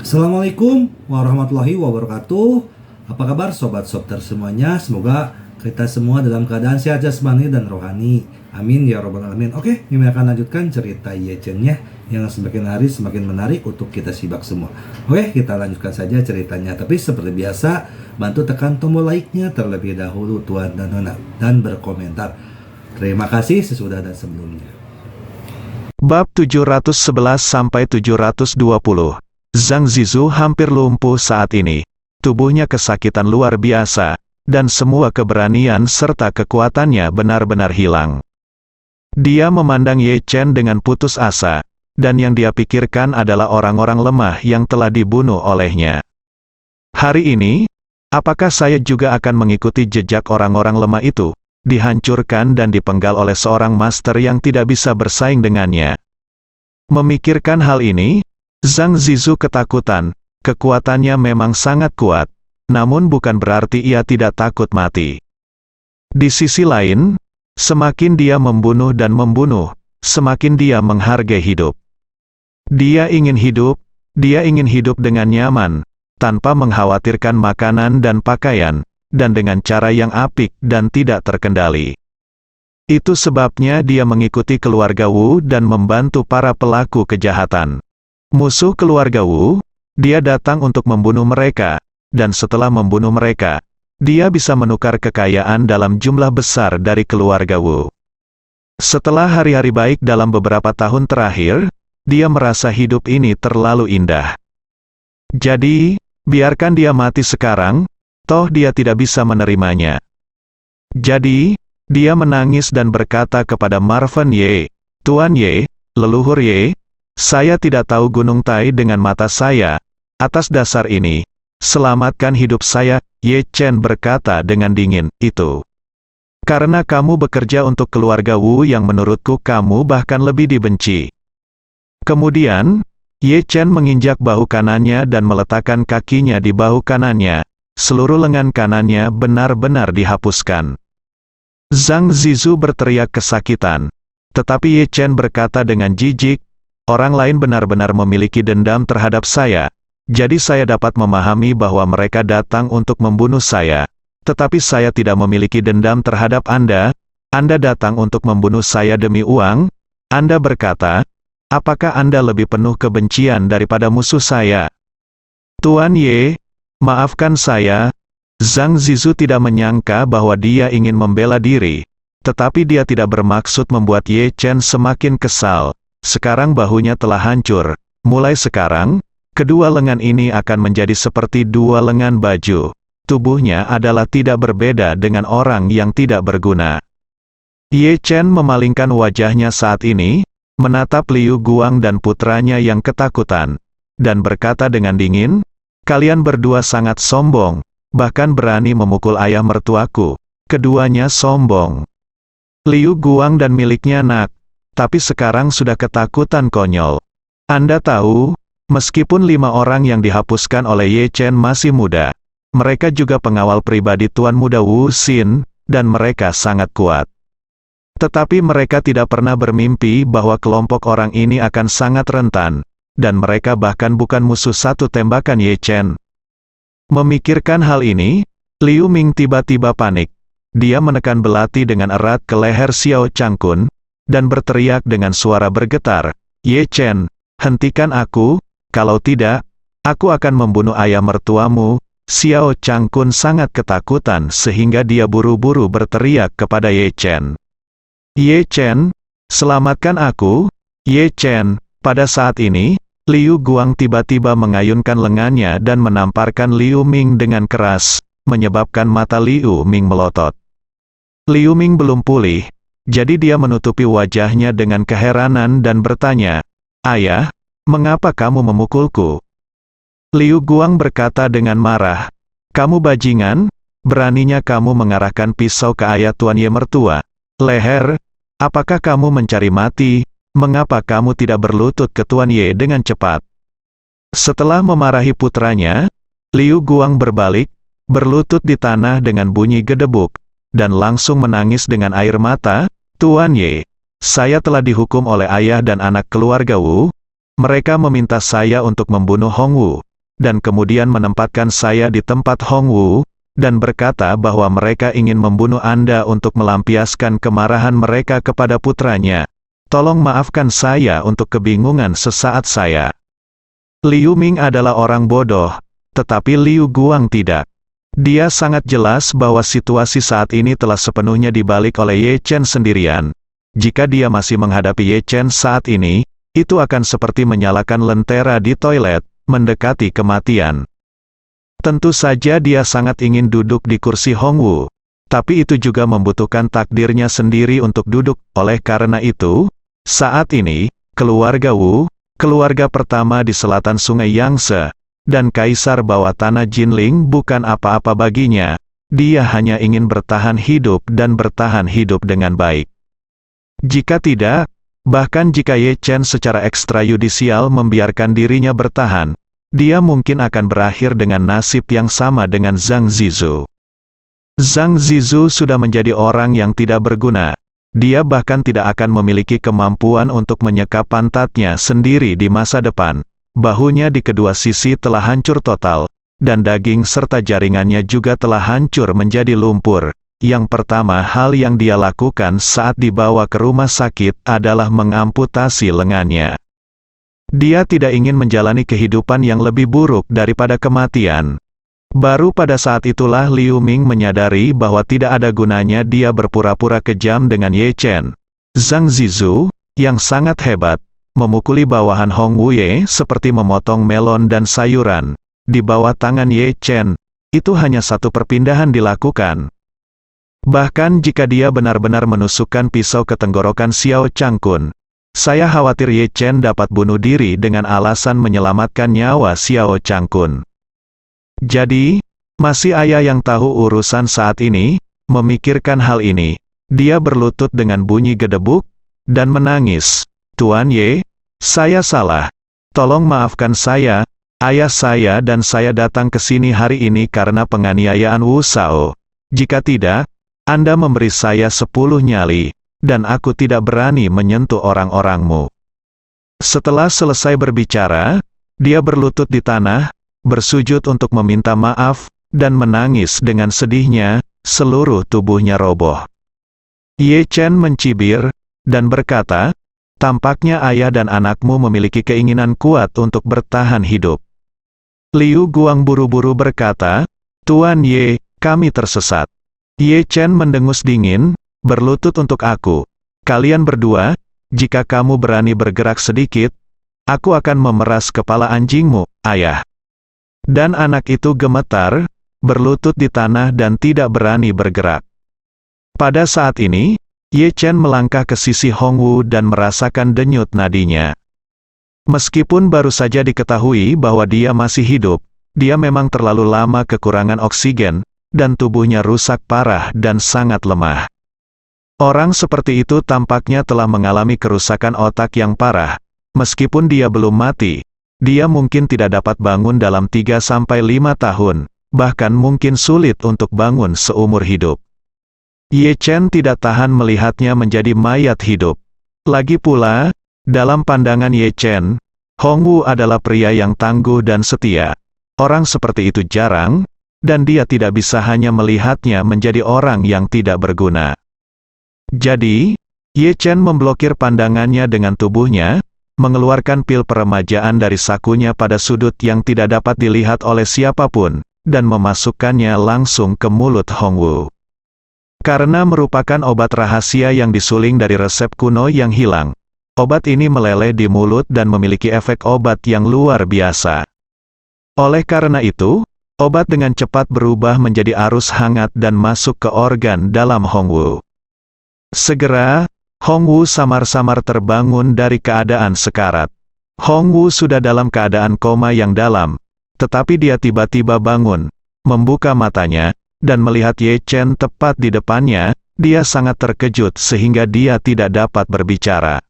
Assalamualaikum warahmatullahi wabarakatuh. Apa kabar sobat Sobter semuanya? Semoga kita semua dalam keadaan sehat jasmani dan rohani. Amin ya robbal alamin. Oke, Mimi akan lanjutkan cerita Yecennya yang semakin hari semakin menarik untuk kita simak semua. Oke, kita lanjutkan saja ceritanya. Tapi seperti biasa, bantu tekan tombol like-nya terlebih dahulu Tuan dan Nona dan berkomentar. Terima kasih sesudah dan sebelumnya. Bab 711 sampai 720. Zhang Zizu hampir lumpuh saat ini. Tubuhnya kesakitan luar biasa, dan semua keberanian serta kekuatannya benar-benar hilang. Dia memandang Ye Chen dengan putus asa, dan yang dia pikirkan adalah orang-orang lemah yang telah dibunuh olehnya. Hari ini, apakah saya juga akan mengikuti jejak orang-orang lemah itu, dihancurkan dan dipenggal oleh seorang master yang tidak bisa bersaing dengannya? Memikirkan hal ini, Zhang Zizu ketakutan. Kekuatannya memang sangat kuat, namun bukan berarti ia tidak takut mati. Di sisi lain, semakin dia membunuh dan membunuh, semakin dia menghargai hidup. Dia ingin hidup dengan nyaman, tanpa mengkhawatirkan makanan dan pakaian, dan dengan cara yang apik dan tidak terkendali. Itu sebabnya dia mengikuti keluarga Wu dan membantu para pelaku kejahatan. Musuh keluarga Wu, dia datang untuk membunuh mereka, dan setelah membunuh mereka, dia bisa menukar kekayaan dalam jumlah besar dari keluarga Wu. Setelah hari-hari baik dalam beberapa tahun terakhir, dia merasa hidup ini terlalu indah. Jadi, biarkan dia mati sekarang, toh dia tidak bisa menerimanya. Jadi, dia menangis dan berkata kepada Marvin Ye, "Tuan Ye, leluhur Ye, saya tidak tahu Gunung Tai dengan mata saya. Atas dasar ini, selamatkan hidup saya." Ye Chen berkata dengan dingin, "Itu karena kamu bekerja untuk keluarga Wu yang menurutku kamu bahkan lebih dibenci." Kemudian, Ye Chen menginjak bahu kanannya dan meletakkan kakinya di bahu kanannya. Seluruh lengan kanannya benar-benar dihapuskan. Zhang Zizu berteriak kesakitan. Tetapi Ye Chen berkata dengan jijik, "Orang lain benar-benar memiliki dendam terhadap saya, jadi saya dapat memahami bahwa mereka datang untuk membunuh saya. Tetapi saya tidak memiliki dendam terhadap Anda. Anda datang untuk membunuh saya demi uang. Anda berkata, apakah Anda lebih penuh kebencian daripada musuh saya?" "Tuan Ye, maafkan saya." Zhang Zizu tidak menyangka bahwa dia ingin membela diri, tetapi dia tidak bermaksud membuat Ye Chen semakin kesal. Sekarang bahunya telah hancur. Mulai sekarang, kedua lengan ini akan menjadi seperti dua lengan baju. Tubuhnya adalah tidak berbeda dengan orang yang tidak berguna. Ye Chen memalingkan wajahnya saat ini, menatap Liu Guang dan putranya yang ketakutan, dan berkata dengan dingin, "Kalian berdua sangat sombong, bahkan berani memukul ayah mertuaku." Keduanya sombong. Liu Guang dan miliknya nak, tapi sekarang sudah ketakutan konyol. Anda tahu, meskipun 5 orang yang dihapuskan oleh Ye Chen masih muda, mereka juga pengawal pribadi Tuan Muda Wu Xin, dan mereka sangat kuat. Tetapi mereka tidak pernah bermimpi bahwa kelompok orang ini akan sangat rentan, dan mereka bahkan bukan musuh satu tembakan Ye Chen. Memikirkan hal ini, Liu Ming tiba-tiba panik. Dia menekan belati dengan erat ke leher Xiao Changkun, dan berteriak dengan suara bergetar, "Ye Chen, hentikan aku, kalau tidak, aku akan membunuh ayah mertuamu." Xiao Changkun sangat ketakutan sehingga dia buru-buru berteriak kepada Ye Chen, "Ye Chen, selamatkan aku, Ye Chen." Pada saat ini, Liu Guang tiba-tiba mengayunkan lengannya dan menamparkan Liu Ming dengan keras, menyebabkan mata Liu Ming melotot. Liu Ming belum pulih, jadi dia menutupi wajahnya dengan keheranan dan bertanya, "Ayah, mengapa kamu memukulku?" Liu Guang berkata dengan marah, "Kamu bajingan, beraninya kamu mengarahkan pisau ke ayah Tuan Ye mertua. Leher, apakah kamu mencari mati? Mengapa kamu tidak berlutut ke Tuan Ye dengan cepat?" Setelah memarahi putranya, Liu Guang berbalik, berlutut di tanah dengan bunyi gedebuk, dan langsung menangis dengan air mata, "Tuan Ye, saya telah dihukum oleh ayah dan anak keluarga Wu. Mereka meminta saya untuk membunuh Hong Wu. dan kemudian menempatkan saya di tempat Hongwu, dan berkata bahwa mereka ingin membunuh Anda untuk melampiaskan kemarahan mereka kepada putranya. Tolong maafkan saya untuk kebingungan sesaat saya. Liu Ming adalah orang bodoh, tetapi Liu Guang tidak. Dia sangat jelas bahwa situasi saat ini telah sepenuhnya dibalik oleh Ye Chen sendirian. Jika dia masih menghadapi Ye Chen saat ini, itu akan seperti menyalakan lentera di toilet, mendekati kematian. Tentu saja dia sangat ingin duduk di kursi Hongwu, tapi itu juga membutuhkan takdirnya sendiri untuk duduk. Oleh karena itu, saat ini, keluarga Wu, keluarga pertama di selatan Sungai Yangtze, dan Kaisar bawah tanah Jinling bukan apa-apa baginya. Dia hanya ingin bertahan hidup dan bertahan hidup dengan baik. Jika tidak, bahkan jika Ye Chen secara ekstrayudisial membiarkan dirinya bertahan, dia mungkin akan berakhir dengan nasib yang sama dengan Zhang Zizu. Zhang Zizu sudah menjadi orang yang tidak berguna. Dia bahkan tidak akan memiliki kemampuan untuk menyekap pantatnya sendiri di masa depan. Bahunya di kedua sisi telah hancur total, dan daging serta jaringannya juga telah hancur menjadi lumpur. Yang pertama hal yang dia lakukan saat dibawa ke rumah sakit adalah mengamputasi lengannya. Dia tidak ingin menjalani kehidupan yang lebih buruk daripada kematian. Baru pada saat itulah Liu Ming menyadari bahwa tidak ada gunanya dia berpura-pura kejam dengan Ye Chen. Zhang Zizu, yang sangat hebat, memukuli bawahan Hong Wuye seperti memotong melon dan sayuran. Di bawah tangan Ye Chen, itu hanya satu perpindahan dilakukan. Bahkan jika dia benar-benar menusukkan pisau ke tenggorokan Xiao Changkun, saya khawatir Ye Chen dapat bunuh diri dengan alasan menyelamatkan nyawa Xiao Changkun. Jadi, masih ayah yang tahu urusan saat ini, memikirkan hal ini. Dia berlutut dengan bunyi gedebuk, dan menangis. Tuan Ye, saya salah. Tolong maafkan saya, ayah saya dan saya datang ke sini hari ini karena penganiayaan Wu Shao. Jika tidak, Anda memberi saya 10 nyali, dan aku tidak berani menyentuh orang-orangmu. Setelah selesai berbicara, dia berlutut di tanah, bersujud untuk meminta maaf, dan menangis dengan sedihnya, seluruh tubuhnya roboh. Ye Chen mencibir, dan berkata, tampaknya ayah dan anakmu memiliki keinginan kuat untuk bertahan hidup. Liu Guang buru-buru berkata, Tuan Ye, kami tersesat. Ye Chen mendengus dingin, berlutut untuk aku. Kalian berdua, jika kamu berani bergerak sedikit, aku akan memeras kepala anjingmu, ayah. Dan anak itu gemetar, berlutut di tanah dan tidak berani bergerak. Pada saat ini, Ye Chen melangkah ke sisi Hongwu dan merasakan denyut nadinya. Meskipun baru saja diketahui bahwa dia masih hidup, dia memang terlalu lama kekurangan oksigen, dan tubuhnya rusak parah dan sangat lemah. Orang seperti itu tampaknya telah mengalami kerusakan otak yang parah. Meskipun dia belum mati, dia mungkin tidak dapat bangun dalam 3-5 tahun, bahkan mungkin sulit untuk bangun seumur hidup. Ye Chen tidak tahan melihatnya menjadi mayat hidup. Lagi pula, dalam pandangan Ye Chen, Hongwu adalah pria yang tangguh dan setia. Orang seperti itu jarang, dan dia tidak bisa hanya melihatnya menjadi orang yang tidak berguna. Jadi, Ye Chen memblokir pandangannya dengan tubuhnya, mengeluarkan pil peremajaan dari sakunya pada sudut yang tidak dapat dilihat oleh siapapun, dan memasukkannya langsung ke mulut Hongwu. Karena merupakan obat rahasia yang disuling dari resep kuno yang hilang, obat ini meleleh di mulut dan memiliki efek obat yang luar biasa. Oleh karena itu, obat dengan cepat berubah menjadi arus hangat dan masuk ke organ dalam Hongwu. Segera, Hongwu samar-samar terbangun dari keadaan sekarat. Hongwu sudah dalam keadaan koma yang dalam, tetapi dia tiba-tiba bangun, membuka matanya, dan melihat Ye Chen tepat di depannya. Dia sangat terkejut sehingga dia tidak dapat berbicara.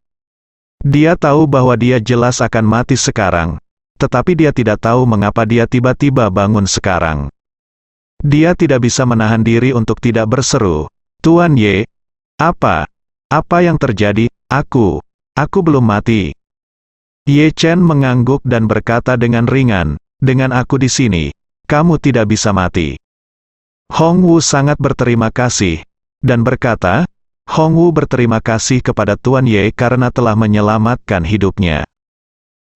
Dia tahu bahwa dia jelas akan mati sekarang, tetapi dia tidak tahu mengapa dia tiba-tiba bangun sekarang. Dia tidak bisa menahan diri untuk tidak berseru, Tuan Ye, apa yang terjadi? Aku belum mati. Ye Chen mengangguk dan berkata dengan ringan, dengan aku di sini, kamu tidak bisa mati. Hong Wu sangat berterima kasih, dan berkata, Hong Wu berterima kasih kepada Tuan Ye karena telah menyelamatkan hidupnya.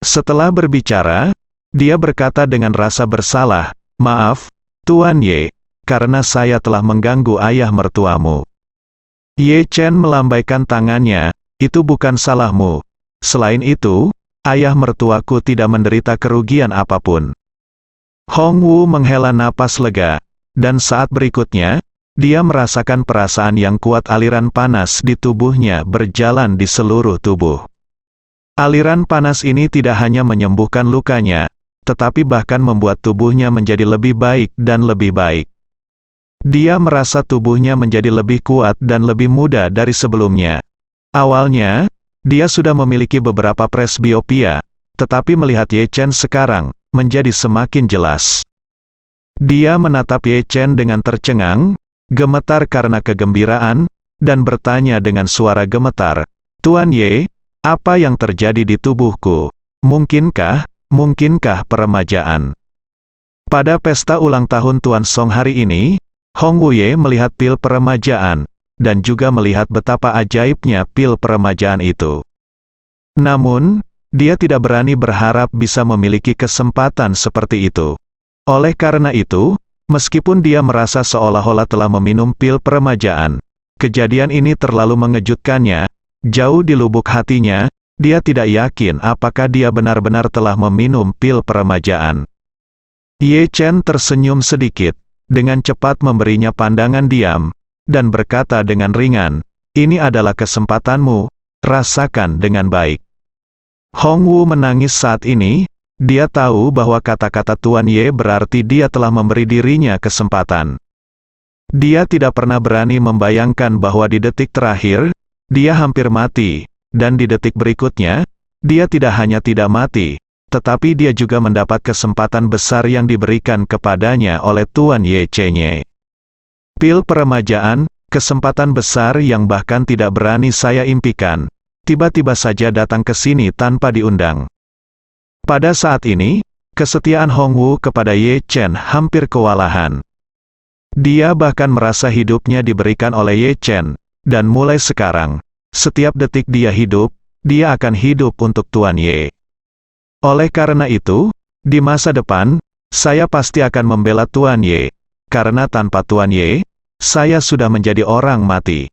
Setelah berbicara, dia berkata dengan rasa bersalah, maaf, Tuan Ye, karena saya telah mengganggu ayah mertuamu. Ye Chen melambaikan tangannya, itu bukan salahmu. Selain itu, ayah mertuaku tidak menderita kerugian apapun. Hong Wu menghela napas lega, dan saat berikutnya, dia merasakan perasaan yang kuat aliran panas di tubuhnya berjalan di seluruh tubuh. Aliran panas ini tidak hanya menyembuhkan lukanya, tetapi bahkan membuat tubuhnya menjadi lebih baik dan lebih baik. Dia merasa tubuhnya menjadi lebih kuat dan lebih muda dari sebelumnya. Awalnya, dia sudah memiliki beberapa presbiopia, tetapi melihat Ye Chen sekarang, menjadi semakin jelas. Dia menatap Ye Chen dengan tercengang, gemetar karena kegembiraan, dan bertanya dengan suara gemetar, Tuan Ye, apa yang terjadi di tubuhku? Mungkinkah peremajaan? Pada pesta ulang tahun Tuan Song hari ini, Hong Wu Ye melihat pil peremajaan, dan juga melihat betapa ajaibnya pil peremajaan itu. Namun, dia tidak berani berharap bisa memiliki kesempatan seperti itu. Oleh karena itu, meskipun dia merasa seolah-olah telah meminum pil peremajaan, kejadian ini terlalu mengejutkannya, jauh di lubuk hatinya, dia tidak yakin apakah dia benar-benar telah meminum pil peremajaan. Ye Chen tersenyum sedikit, dengan cepat memberinya pandangan diam, dan berkata dengan ringan, ini adalah kesempatanmu, rasakan dengan baik. Hong Wu menangis saat ini, dia tahu bahwa kata-kata Tuan Ye berarti dia telah memberi dirinya kesempatan. Dia tidak pernah berani membayangkan bahwa di detik terakhir, dia hampir mati, dan di detik berikutnya, dia tidak hanya tidak mati, tetapi dia juga mendapat kesempatan besar yang diberikan kepadanya oleh Tuan Ye Chen. Pil peremajaan, kesempatan besar yang bahkan tidak berani saya impikan, tiba-tiba saja datang ke sini tanpa diundang. Pada saat ini, kesetiaan Hong Wu kepada Ye Chen hampir kewalahan. Dia bahkan merasa hidupnya diberikan oleh Ye Chen, dan mulai sekarang, setiap detik dia hidup, dia akan hidup untuk Tuan Ye. Oleh karena itu, di masa depan, saya pasti akan membela Tuan Ye, karena tanpa Tuan Ye, saya sudah menjadi orang mati.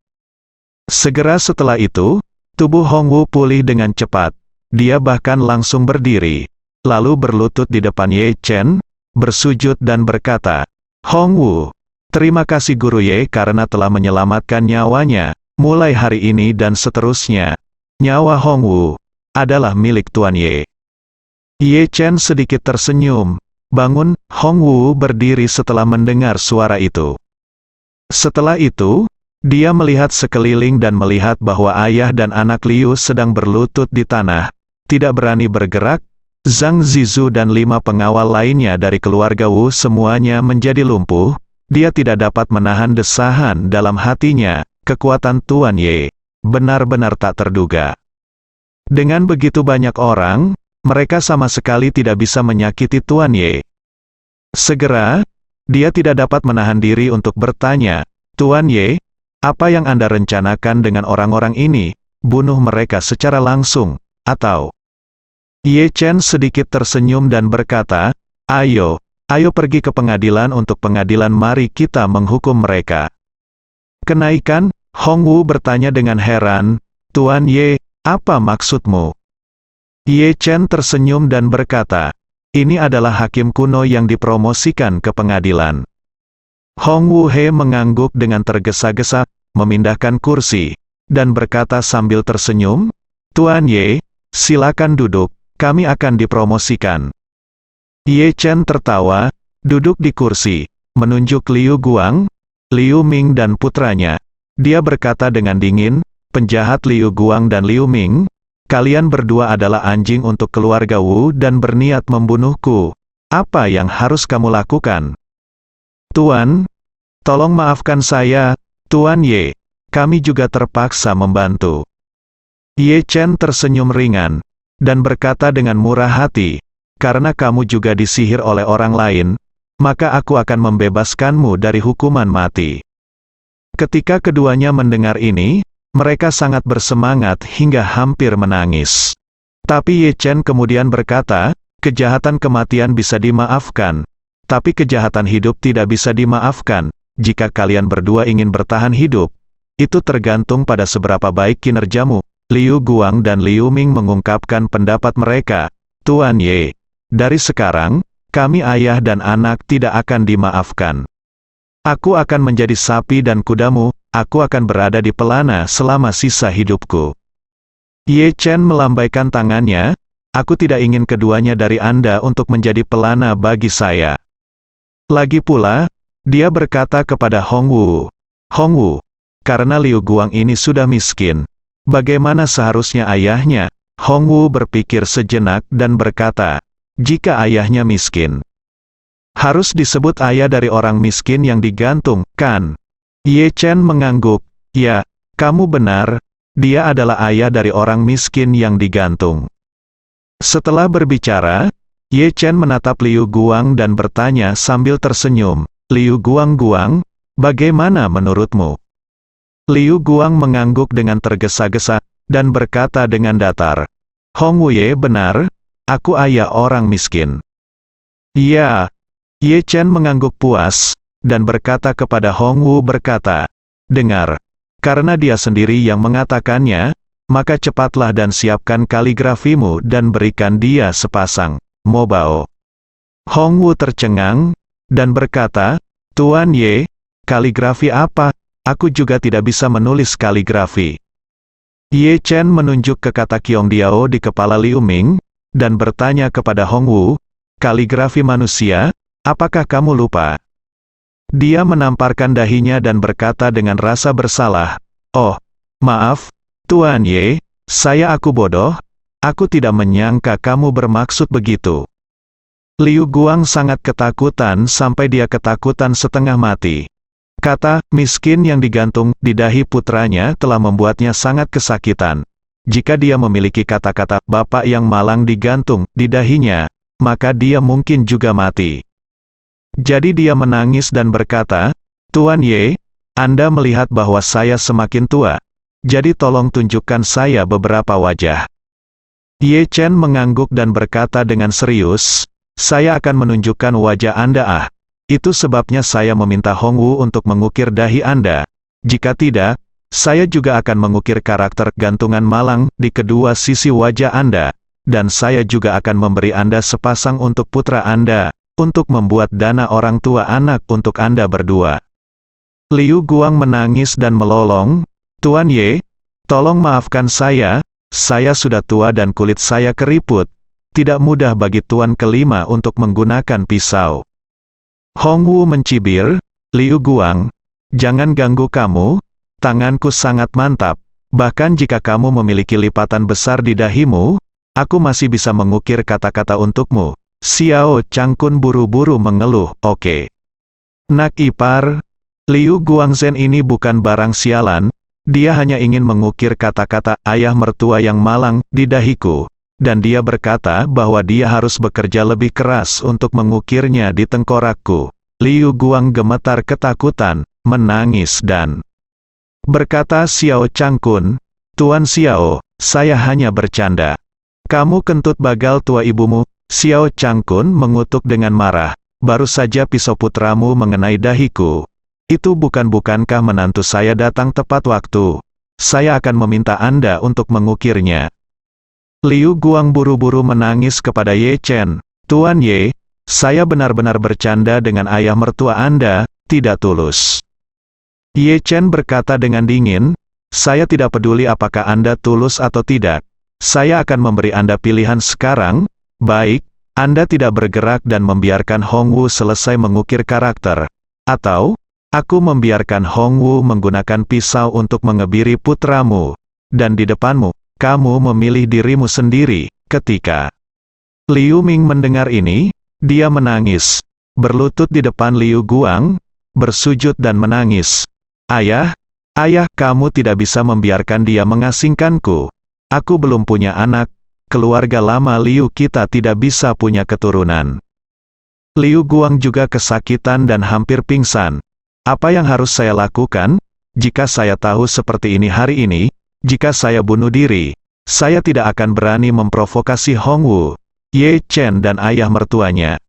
Segera setelah itu, tubuh Hong Wu pulih dengan cepat. Dia bahkan langsung berdiri, lalu berlutut di depan Ye Chen, bersujud dan berkata, Hong Wu, terima kasih Guru Ye karena telah menyelamatkan nyawanya, mulai hari ini dan seterusnya, nyawa Hong Wu adalah milik Tuan Ye. Ye Chen sedikit tersenyum, bangun, Hong Wu berdiri setelah mendengar suara itu. Setelah itu, dia melihat sekeliling dan melihat bahwa ayah dan anak Liu sedang berlutut di tanah, tidak berani bergerak. Zhang Zizu dan 5 pengawal lainnya dari keluarga Wu semuanya menjadi lumpuh. Dia tidak dapat menahan desahan dalam hatinya, kekuatan Tuan Ye benar-benar tak terduga. Dengan begitu banyak orang, mereka sama sekali tidak bisa menyakiti Tuan Ye. Segera, dia tidak dapat menahan diri untuk bertanya, Tuan Ye, apa yang Anda rencanakan dengan orang-orang ini? Bunuh mereka secara langsung, atau? Ye Chen sedikit tersenyum dan berkata, ayo pergi ke pengadilan untuk pengadilan, mari kita menghukum mereka. Kenaikan, Hong Wu bertanya dengan heran, Tuan Ye, apa maksudmu? Ye Chen tersenyum dan berkata, ini adalah hakim kuno yang dipromosikan ke pengadilan. Hong Wu He mengangguk dengan tergesa-gesa, memindahkan kursi, dan berkata sambil tersenyum, Tuan Ye, silakan duduk, kami akan dipromosikan. Ye Chen tertawa, duduk di kursi, menunjuk Liu Guang, Liu Ming dan putranya. Dia berkata dengan dingin, penjahat Liu Guang dan Liu Ming, kalian berdua adalah anjing untuk keluarga Wu dan berniat membunuhku. Apa yang harus kamu lakukan? Tuan, tolong maafkan saya, Tuan Ye, kami juga terpaksa membantu. Ye Chen tersenyum ringan, dan berkata dengan murah hati, karena kamu juga disihir oleh orang lain, maka aku akan membebaskanmu dari hukuman mati." Ketika keduanya mendengar ini, mereka sangat bersemangat hingga hampir menangis. Tapi Ye Chen kemudian berkata, "Kejahatan kematian bisa dimaafkan, tapi kejahatan hidup tidak bisa dimaafkan. Jika kalian berdua ingin bertahan hidup, itu tergantung pada seberapa baik kinerjamu." Liu Guang dan Liu Ming mengungkapkan pendapat mereka, "Tuan Ye, dari sekarang, kami ayah dan anak tidak akan dimaafkan. Aku akan menjadi sapi dan kudamu, aku akan berada di pelana selama sisa hidupku." Ye Chen melambaikan tangannya, "Aku tidak ingin keduanya dari Anda untuk menjadi pelana bagi saya." Lagi pula, dia berkata kepada Hong Wu, "Hong Wu, karena Liu Guang ini sudah miskin, bagaimana seharusnya ayahnya?" Hong Wu berpikir sejenak dan berkata, "Jika ayahnya miskin, harus disebut ayah dari orang miskin yang digantung, kan?" Ye Chen mengangguk, "Ya, kamu benar, dia adalah ayah dari orang miskin yang digantung." Setelah berbicara, Ye Chen menatap Liu Guang dan bertanya sambil tersenyum, "Liu Guang, bagaimana menurutmu?" Liu Guang mengangguk dengan tergesa-gesa, dan berkata dengan datar, "Hong Wu Ye benar, aku ayah orang miskin." "Ya." Ye Chen mengangguk puas, dan berkata kepada Hong Wu berkata, "Dengar, karena dia sendiri yang mengatakannya, maka cepatlah dan siapkan kaligrafimu dan berikan dia sepasang Mobao." Hong Wu tercengang, dan berkata, "Tuan Ye, kaligrafi apa? Aku juga tidak bisa menulis kaligrafi." Ye Chen menunjuk ke kata Qiongdiao di kepala Liu Ming, dan bertanya kepada Hong Wu, "Kaligrafi manusia, apakah kamu lupa?" Dia menamparkan dahinya dan berkata dengan rasa bersalah, "Oh, maaf, Tuan Ye, aku bodoh, aku tidak menyangka kamu bermaksud begitu." Liu Guang sangat ketakutan sampai dia ketakutan setengah mati. Kata "miskin" yang digantung di dahi putranya telah membuatnya sangat kesakitan. Jika dia memiliki kata-kata "bapak yang malang" digantung di dahinya, maka dia mungkin juga mati. Jadi dia menangis dan berkata, "Tuan Ye, Anda melihat bahwa saya semakin tua. Jadi tolong tunjukkan saya beberapa wajah." Ye Chen mengangguk dan berkata dengan serius, "Saya akan menunjukkan wajah Anda. Itu sebabnya saya meminta Hong Wu untuk mengukir dahi Anda. Jika tidak, saya juga akan mengukir karakter gantungan malang di kedua sisi wajah Anda, dan saya juga akan memberi Anda sepasang untuk putra Anda, untuk membuat dana orang tua anak untuk Anda berdua." Liu Guang menangis dan melolong, "Tuan Ye, tolong maafkan saya sudah tua dan kulit saya keriput. Tidak mudah bagi Tuan kelima untuk menggunakan pisau." Hong Wu mencibir, "Liu Guang, jangan ganggu kamu, tanganku sangat mantap, bahkan jika kamu memiliki lipatan besar di dahimu, aku masih bisa mengukir kata-kata untukmu." Xiao Changkun buru-buru mengeluh, "Oke. Nak ipar, Liu Guangzhen ini bukan barang sialan, dia hanya ingin mengukir kata-kata ayah mertua yang malang di dahiku, dan dia berkata bahwa dia harus bekerja lebih keras untuk mengukirnya di tengkorakku." Liu Guang gemetar ketakutan, menangis dan berkata, "Xiao Changkun, Tuan Xiao, saya hanya bercanda. Kamu kentut bagal tua ibumu." Xiao Changkun mengutuk dengan marah, "Baru saja pisau putramu mengenai dahiku. Itu bukankah menantu saya datang tepat waktu? Saya akan meminta Anda untuk mengukirnya." Liu Guang buru-buru menangis kepada Ye Chen, "Tuan Ye, saya benar-benar bercanda dengan ayah mertua Anda, tidak tulus." Ye Chen berkata dengan dingin, "Saya tidak peduli apakah Anda tulus atau tidak. Saya akan memberi Anda pilihan sekarang. Baik, Anda tidak bergerak dan membiarkan Hong Wu selesai mengukir karakter. Atau, aku membiarkan Hong Wu menggunakan pisau untuk mengebiri putramu. Dan di depanmu, kamu memilih dirimu sendiri." Ketika Liu Ming mendengar ini, dia menangis, berlutut di depan Liu Guang, bersujud dan menangis. Ayah, kamu tidak bisa membiarkan dia mengasingkanku. Aku belum punya anak, keluarga lama Liu kita tidak bisa punya keturunan. Liu Guang juga kesakitan dan hampir pingsan. Apa yang harus saya lakukan? Jika saya tahu seperti ini hari ini, jika saya bunuh diri, saya tidak akan berani memprovokasi Hongwu, Ye Chen dan ayah mertuanya.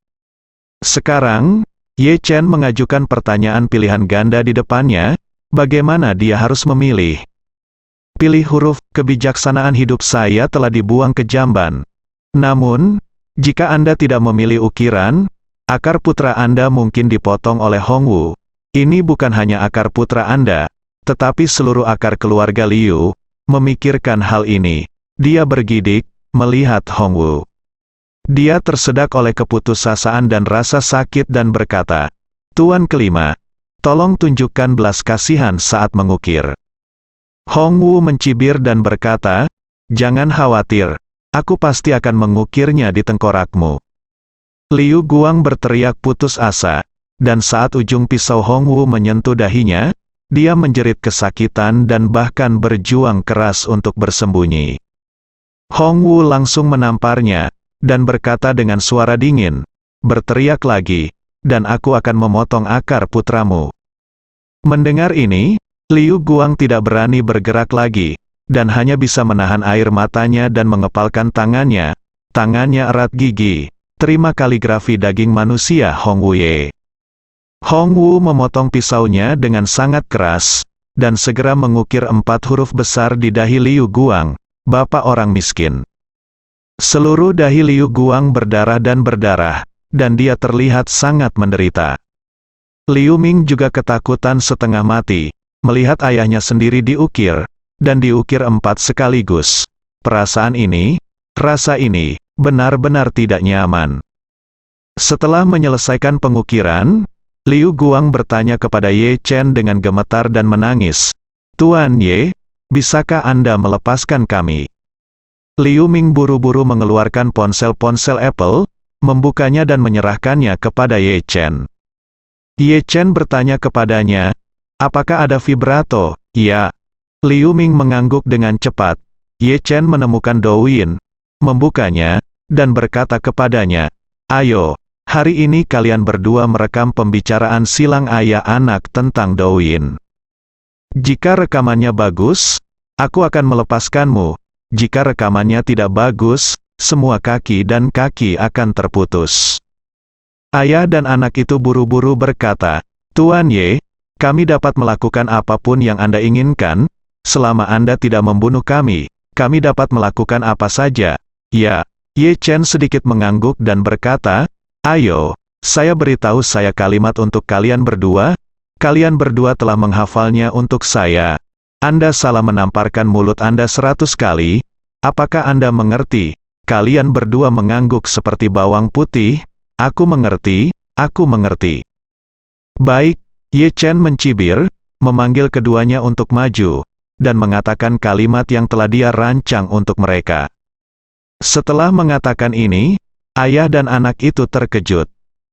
Sekarang, Ye Chen mengajukan pertanyaan pilihan ganda di depannya, bagaimana dia harus memilih? Pilih huruf, kebijaksanaan hidup saya telah dibuang ke jamban. Namun, jika Anda tidak memilih ukiran, akar putra Anda mungkin dipotong oleh Hongwu. Ini bukan hanya akar putra Anda, tetapi seluruh akar keluarga Liu. Memikirkan hal ini, dia bergidik, melihat Hongwu. Dia tersedak oleh keputusasaan dan rasa sakit dan berkata, "Tuan kelima, tolong tunjukkan belas kasihan saat mengukir." Hongwu mencibir dan berkata, "Jangan khawatir, aku pasti akan mengukirnya di tengkorakmu." Liu Guang berteriak putus asa, dan saat ujung pisau Hongwu menyentuh dahinya, dia menjerit kesakitan dan bahkan berjuang keras untuk bersembunyi. Hongwu langsung menamparnya, dan berkata dengan suara dingin, "Berteriak lagi, dan aku akan memotong akar putramu." Mendengar ini, Liu Guang tidak berani bergerak lagi, dan hanya bisa menahan air matanya dan mengepalkan tangannya. Tangannya erat gigi. Terima kaligrafi daging manusia Hongwu Ye. Hongwu memotong pisaunya dengan sangat keras, dan segera mengukir 4 huruf besar di dahi Liu Guang, bapak orang miskin. Seluruh dahi Liu Guang berdarah, dan dia terlihat sangat menderita. Liu Ming juga ketakutan setengah mati, melihat ayahnya sendiri diukir, dan diukir 4 sekaligus. Rasa ini, benar-benar tidak nyaman. Setelah menyelesaikan pengukiran, Liu Guang bertanya kepada Ye Chen dengan gemetar dan menangis, "Tuan Ye, bisakah Anda melepaskan kami?" Liu Ming buru-buru mengeluarkan ponsel Apple, membukanya dan menyerahkannya kepada Ye Chen. Ye Chen bertanya kepadanya, "Apakah ada vibrato?" "Ya." Liu Ming mengangguk dengan cepat. Ye Chen menemukan Douyin, membukanya, dan berkata kepadanya, "Ayo, hari ini kalian berdua merekam pembicaraan silang ayah anak tentang Douyin. Jika rekamannya bagus, aku akan melepaskanmu. Jika rekamannya tidak bagus, semua kaki dan kaki akan terputus." Ayah dan anak itu buru-buru berkata, "Tuan Ye, kami dapat melakukan apapun yang Anda inginkan, selama Anda tidak membunuh kami dapat melakukan apa saja." "Ya." Ye Chen sedikit mengangguk dan berkata, "Ayo, saya beritahu saya kalimat untuk kalian berdua telah menghafalnya untuk saya. Anda salah menamparkan mulut Anda 100 kali, apakah Anda mengerti?" Kalian berdua mengangguk seperti bawang putih, "Aku mengerti, aku mengerti." "Baik." Ye Chen mencibir, memanggil keduanya untuk maju, dan mengatakan kalimat yang telah dia rancang untuk mereka. Setelah mengatakan ini, ayah dan anak itu terkejut.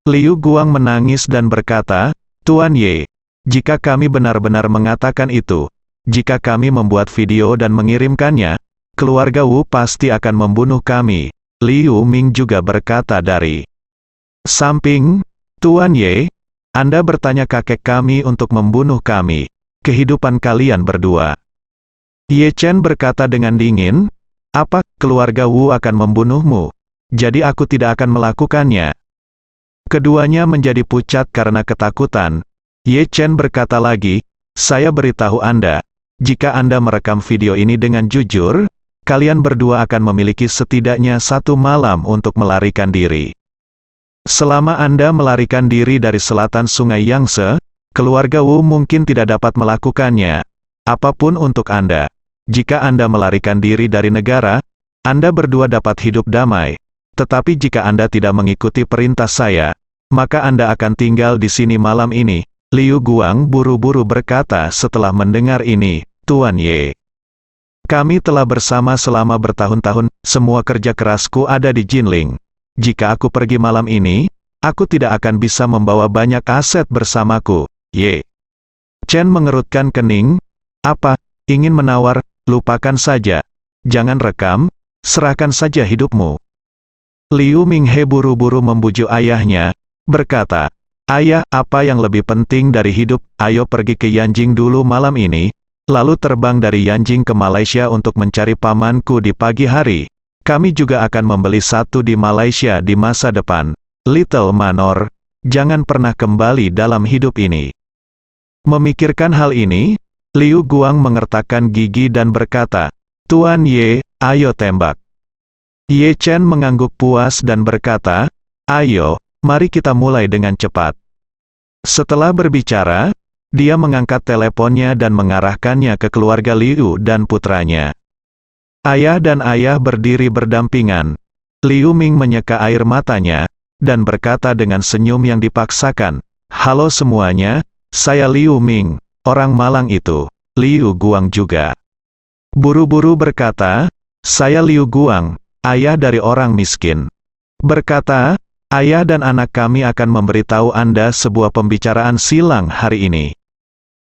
Liu Guang menangis dan berkata, "Tuan Ye, jika kami benar-benar mengatakan itu, jika kami membuat video dan mengirimkannya, keluarga Wu pasti akan membunuh kami." Liu Ming juga berkata dari samping, "Tuan Ye, Anda bertanya kakek kami untuk membunuh kami. Kehidupan kalian berdua." Ye Chen berkata dengan dingin, "Apa, keluarga Wu akan membunuhmu? Jadi aku tidak akan melakukannya." Keduanya menjadi pucat karena ketakutan. Ye Chen berkata lagi, "Saya beritahu Anda, jika Anda merekam video ini dengan jujur, kalian berdua akan memiliki setidaknya 1 malam untuk melarikan diri. Selama Anda melarikan diri dari selatan Sungai Yangtze, keluarga Wu mungkin tidak dapat melakukannya. Apapun untuk Anda. Jika Anda melarikan diri dari negara, Anda berdua dapat hidup damai. Tetapi jika Anda tidak mengikuti perintah saya, maka Anda akan tinggal di sini malam ini." Liu Guang buru-buru berkata setelah mendengar ini, "Tuan Ye, kami telah bersama selama bertahun-tahun, semua kerja kerasku ada di Jinling. Jika aku pergi malam ini, aku tidak akan bisa membawa banyak aset bersamaku." Ye Chen mengerutkan kening. "Apa, ingin menawar? Lupakan saja. Jangan rekam, serahkan saja hidupmu. Liu Minghe buru-buru membujuk ayahnya, berkata, "Ayah, apa yang lebih penting dari hidup? Ayo pergi ke Yanjing dulu malam ini, lalu terbang dari Yanjing ke Malaysia untuk mencari pamanku di pagi hari. Kami juga akan membeli satu di Malaysia di masa depan. Little Manor, jangan pernah kembali dalam hidup ini." Memikirkan hal ini, Liu Guang mengertakkan gigi dan berkata, "Tuan Ye, ayo tembak." Ye Chen mengangguk puas dan berkata, "Ayo, mari kita mulai dengan cepat." Setelah berbicara, dia mengangkat teleponnya dan mengarahkannya ke keluarga Liu dan putranya. Ayah dan ayah berdiri berdampingan. Liu Ming menyeka air matanya, dan berkata dengan senyum yang dipaksakan, "Halo semuanya, saya Liu Ming, orang Malang itu." Liu Guang juga buru-buru berkata, "Saya Liu Guang, ayah dari orang miskin." Berkata, "Ayah dan anak kami akan memberitahu Anda sebuah pembicaraan silang hari ini."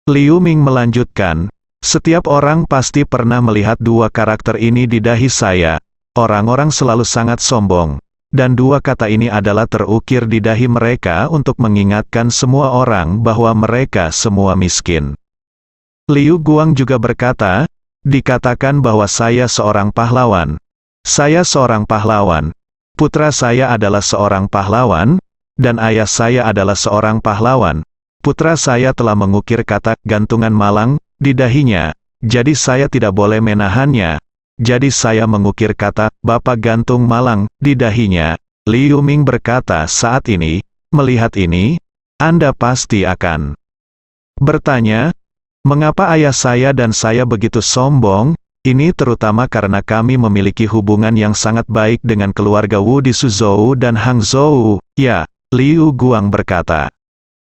Liu Ming melanjutkan, "Setiap orang pasti pernah melihat dua karakter ini di dahi saya. Orang-orang selalu sangat sombong, dan dua kata ini adalah terukir di dahi mereka untuk mengingatkan semua orang bahwa mereka semua miskin." Liu Guang juga berkata, "Dikatakan bahwa saya seorang pahlawan. Saya seorang pahlawan. Putra saya adalah seorang pahlawan, dan ayah saya adalah seorang pahlawan. Putra saya telah mengukir kata gantungan Malang di dahinya, jadi saya tidak boleh menahannya. Jadi saya mengukir kata Bapak Gantung Malang di dahinya." Liu Ming berkata saat ini, "Melihat ini, Anda pasti akan bertanya, mengapa ayah saya dan saya begitu sombong? Ini terutama karena kami memiliki hubungan yang sangat baik dengan keluarga Wu di Suzhou dan Hangzhou." "Ya," Liu Guang berkata.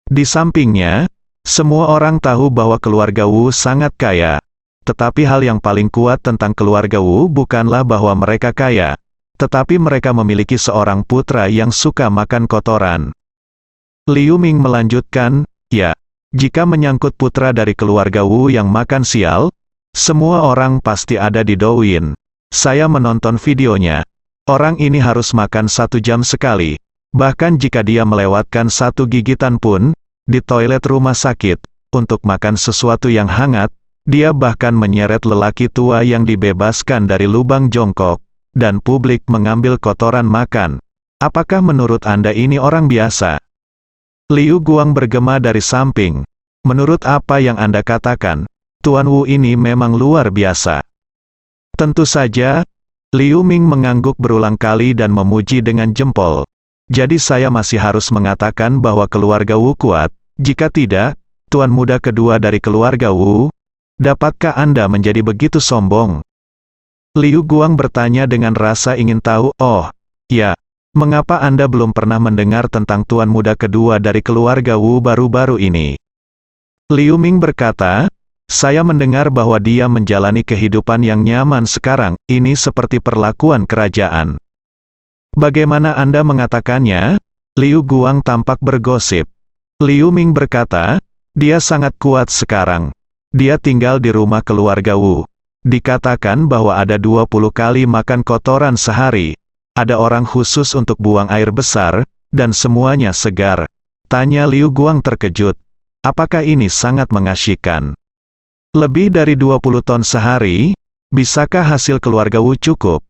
Di sampingnya, semua orang tahu bahwa keluarga Wu sangat kaya. Tetapi hal yang paling kuat tentang keluarga Wu bukanlah bahwa mereka kaya, tetapi mereka memiliki seorang putra yang suka makan kotoran. Liu Ming melanjutkan, "Ya, jika menyangkut putra dari keluarga Wu yang makan sial, semua orang pasti ada di Douyin. Saya menonton videonya. Orang ini harus makan 1 jam sekali. Bahkan jika dia melewatkan 1 gigitan pun, di toilet rumah sakit, untuk makan sesuatu yang hangat, dia bahkan menyeret lelaki tua yang dibebaskan dari lubang jongkok, dan publik mengambil kotoran makan. Apakah menurut Anda ini orang biasa?" Liu Guang bergema dari samping. "Menurut apa yang Anda katakan, Tuan Wu ini memang luar biasa." Tentu saja, Liu Ming mengangguk berulang kali dan memuji dengan jempol. "Jadi saya masih harus mengatakan bahwa keluarga Wu kuat, jika tidak, Tuan muda kedua dari keluarga Wu, dapatkah Anda menjadi begitu sombong?" Liu Guang bertanya dengan rasa ingin tahu, "Oh, ya, mengapa Anda belum pernah mendengar tentang Tuan muda kedua dari keluarga Wu baru-baru ini?" Liu Ming berkata, "Saya mendengar bahwa dia menjalani kehidupan yang nyaman sekarang, ini seperti perlakuan kerajaan." "Bagaimana Anda mengatakannya?" Liu Guang tampak bergosip. Liu Ming berkata, "Dia sangat kuat sekarang. Dia tinggal di rumah keluarga Wu. Dikatakan bahwa ada 20 kali makan kotoran sehari. Ada orang khusus untuk buang air besar, dan semuanya segar." Tanya Liu Guang terkejut. "Apakah ini sangat mengasyikkan? Lebih dari 20 ton sehari? Bisakah hasil keluarga Wu cukup?"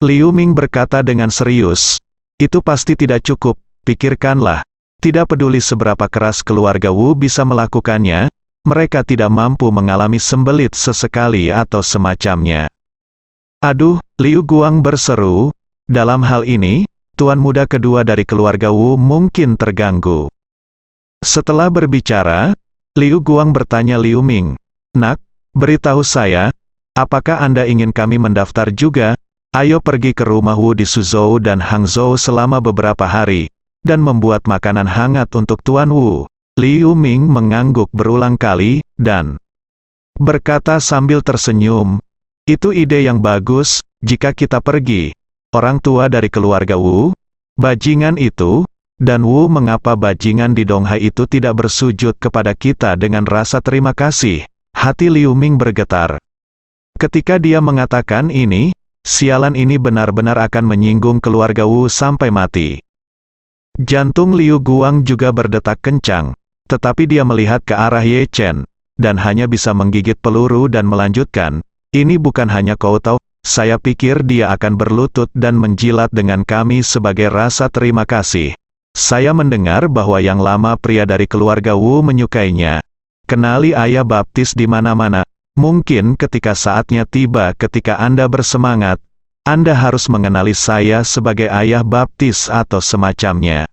Liu Ming berkata dengan serius, "Itu pasti tidak cukup, pikirkanlah. Tidak peduli seberapa keras keluarga Wu bisa melakukannya, mereka tidak mampu mengalami sembelit sesekali atau semacamnya." "Aduh," Liu Guang berseru, "dalam hal ini, Tuan muda kedua dari keluarga Wu mungkin terganggu." Setelah berbicara, Liu Guang bertanya Liu Ming, "Nak, beritahu saya, apakah Anda ingin kami mendaftar juga? Ayo pergi ke rumah Wu di Suzhou dan Hangzhou selama beberapa hari, dan membuat makanan hangat untuk Tuan Wu." Liu Ming mengangguk berulang kali, dan berkata sambil tersenyum, "Itu ide yang bagus, jika kita pergi. Orang tua dari keluarga Wu, bajingan itu, dan Wu mengapa bajingan di Donghai itu tidak bersujud kepada kita dengan rasa terima kasih?" Hati Liu Ming bergetar. Ketika dia mengatakan ini, Sialan ini benar-benar akan menyinggung keluarga Wu sampai mati. Jantung Liu Guang juga berdetak kencang, tetapi dia melihat ke arah Ye Chen, dan hanya bisa menggigit peluru dan melanjutkan, "Ini bukan hanya kau tahu, saya pikir dia akan berlutut dan menjilat dengan kami sebagai rasa terima kasih. Saya mendengar bahwa yang lama pria dari keluarga Wu menyukainya. Kenali ayah baptis di mana-mana. Mungkin ketika saatnya tiba ketika Anda bersemangat, Anda harus mengenali saya sebagai ayah baptis atau semacamnya."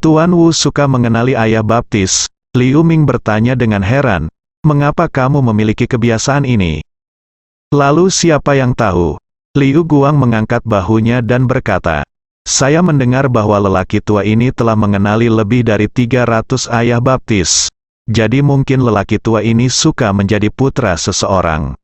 Tuan Wu suka mengenali ayah baptis. Liu Ming bertanya dengan heran, "Mengapa kamu memiliki kebiasaan ini?" "Lalu siapa yang tahu?" Liu Guang mengangkat bahunya dan berkata, "Saya mendengar bahwa lelaki tua ini telah mengenali lebih dari 300 ayah baptis. Jadi mungkin lelaki tua ini suka menjadi putra seseorang."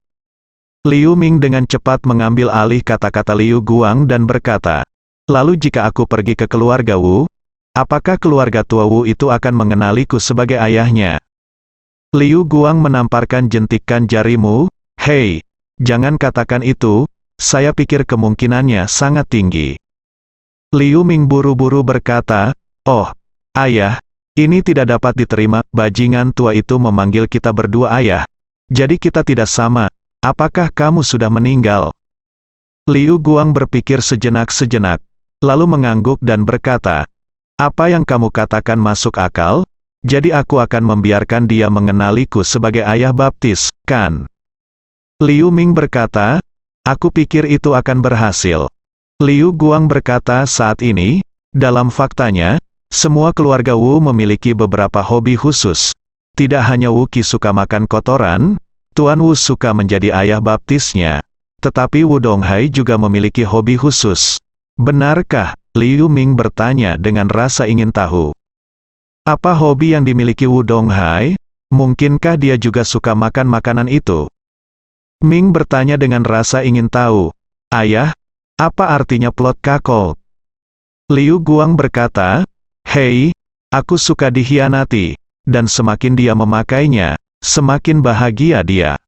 Liu Ming dengan cepat mengambil alih kata-kata Liu Guang dan berkata, "Lalu jika aku pergi ke keluarga Wu, apakah keluarga tua Wu itu akan mengenaliku sebagai ayahnya?" Liu Guang menamparkan jentikan jarimu, "Hei, jangan katakan itu, saya pikir kemungkinannya sangat tinggi." Liu Ming buru-buru berkata, "Oh, ayah, ini tidak dapat diterima, bajingan tua itu memanggil kita berdua ayah. Jadi kita tidak sama, apakah kamu sudah meninggal?" Liu Guang berpikir sejenak, lalu mengangguk dan berkata, "Apa yang kamu katakan masuk akal? Jadi aku akan membiarkan dia mengenaliku sebagai ayah baptis, kan?" Liu Ming berkata, "Aku pikir itu akan berhasil." Liu Guang berkata saat ini, dalam faktanya, semua keluarga Wu memiliki beberapa hobi khusus. Tidak hanya Wu Qi suka makan kotoran, Tuan Wu suka menjadi ayah baptisnya. Tetapi Wu Donghai juga memiliki hobi khusus. "Benarkah?" Liu Ming bertanya dengan rasa ingin tahu. "Apa hobi yang dimiliki Wu Donghai? Mungkinkah dia juga suka makan makanan itu?" Ming bertanya dengan rasa ingin tahu. "Ayah, apa artinya plot kakol?" Liu Guang berkata, "Hei, aku suka dikhianati, dan semakin dia memakainya, semakin bahagia dia."